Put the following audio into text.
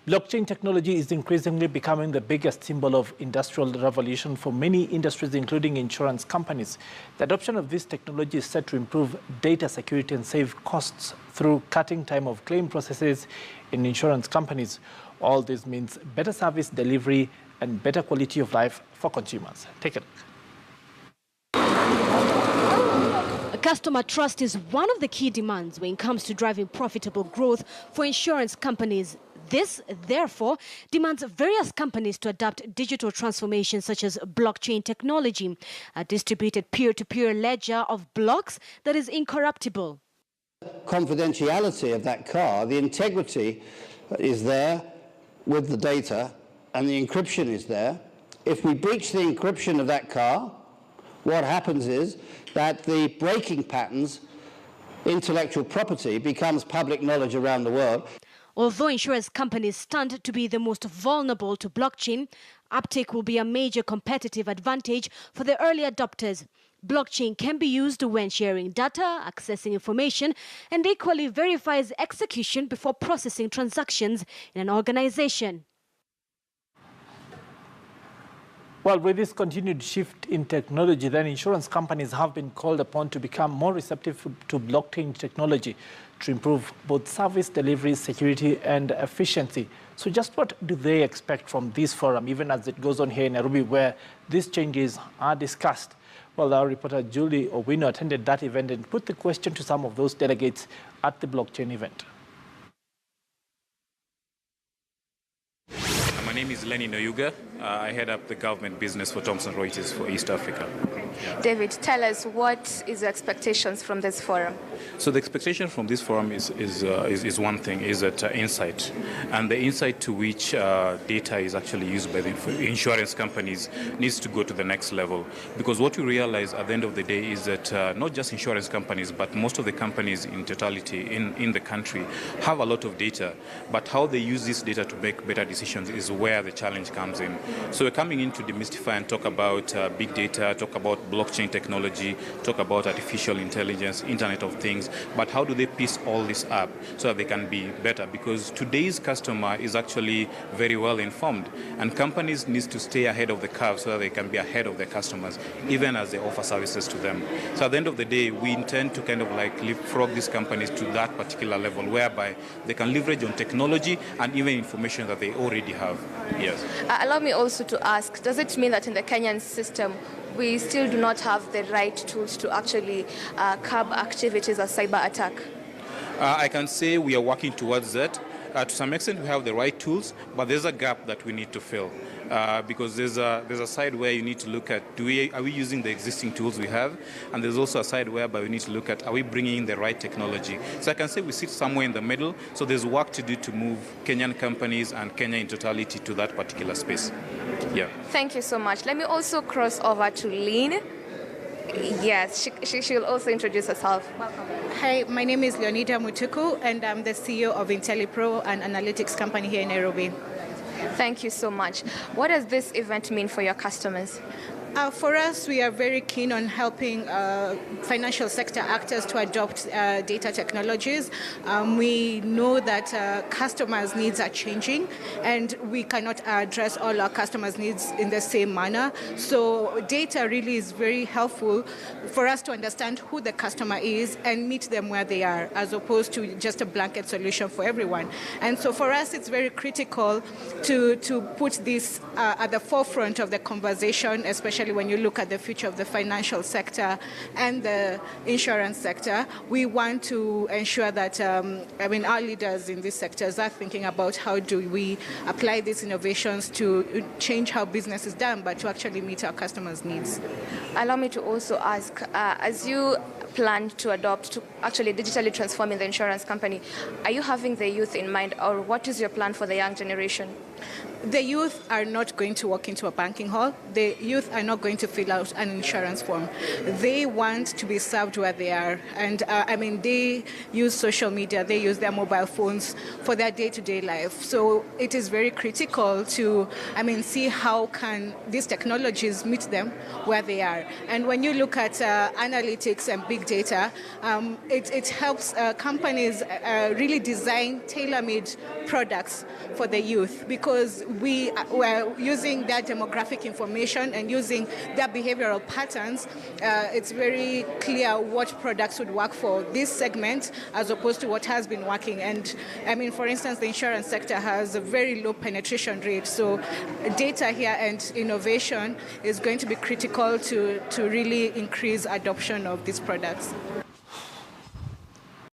Blockchain technology is increasingly becoming the biggest symbol of industrial revolution for many industries, including insurance companies. The adoption of this technology is set to improve data security and save costs through cutting time of claim processes in insurance companies. All this means better service delivery and better quality of life for consumers. Take a look. Customer trust is one of the key demands when it comes to driving profitable growth for insurance companies. This, therefore, demands various companies to adopt digital transformation such as blockchain technology, a distributed peer-to-peer ledger of blocks that is incorruptible. Confidentiality of that car, the integrity is there with the data and the encryption is there. If we breach the encryption of that car, what happens is that the braking patterns, intellectual property, becomes public knowledge around the world. Although insurance companies stand to be the most vulnerable to blockchain, uptake will be a major competitive advantage for the early adopters. Blockchain can be used when sharing data, accessing information, and equally verifies execution before processing transactions in an organization. Well, with this continued shift in technology, then insurance companies have been called upon to become more receptive to blockchain technology to improve both service delivery, security, and efficiency. So just what do they expect from this forum, even as it goes on here in Nairobi, where these changes are discussed? Well, our reporter Julie Owino attended that event and put the question to some of those delegates at the blockchain event. My name is Lenny Noyuga. I head up the government business for Thomson Reuters for East Africa. David, tell us, what is the expectations from this forum? So the expectation from this forum is one thing, is that insight. And the insight to which data is actually used by the insurance companies needs to go to the next level. Because what we realize at the end of the day is that not just insurance companies, but most of the companies in totality in the country have a lot of data. But how they use this data to make better decisions is where the challenge comes in. So we're coming in to demystify and talk about big data, talk about blockchain technology, talk about artificial intelligence, Internet of Things, but how do they piece all this up so that they can be better? Because today's customer is actually very well informed, and companies need to stay ahead of the curve so that they can be ahead of their customers, even as they offer services to them. So at the end of the day, we intend to kind of like leapfrog these companies to that particular level, whereby they can leverage on technology and even information that they already have. Yes. Allow me also to ask, does it mean that in the Kenyan system, we still do not have the right tools to actually curb activities of cyber attack? I can say we are working towards that. To some extent, we have the right tools, but there's a gap that we need to fill. Because there's a side where you need to look at, are we using the existing tools we have? And there's also a side whereby we need to look at, are we bringing in the right technology? So I can say we sit somewhere in the middle, so there's work to do to move Kenyan companies and Kenya in totality to that particular space. Yeah. Thank you so much. Let me also cross over to Lynn. Yes, she'll also introduce herself. Welcome. Hi, my name is Leonida Mutuku, and I'm the CEO of IntelliPro, an analytics company here in Nairobi. Thank you so much. What does this event mean for your customers? For us, we are very keen on helping financial sector actors to adopt data technologies. We know that customers' needs are changing, and we cannot address all our customers' needs in the same manner. So data really is very helpful for us to understand who the customer is and meet them where they are, as opposed to just a blanket solution for everyone. And so for us, it's very critical to put this at the forefront of the conversation, especially when you look at the future of the financial sector and the insurance sector. We want to ensure that, our leaders in these sectors are thinking about how do we apply these innovations to change how business is done, but to actually meet our customers' needs. Allow me to also ask, as you plan to adopt, to actually digitally transforming the insurance company, are you having the youth in mind, or what is your plan for the young generation? the youth are not going to walk into a banking hall. The youth are not going to fill out an insurance form. They want to be served where they are. And they use social media, they use their mobile phones for their day-to-day life. So it is very critical to, see how can these technologies meet them where they are. And when you look at analytics and big data, it helps companies really design tailor-made products for the youth, because we are using their demographic information and using their behavioral patterns. It's very clear what products would work for this segment as opposed to what has been working. And for instance, the insurance sector has a very low penetration rate. So data here and innovation is going to be critical to really increase adoption of these products.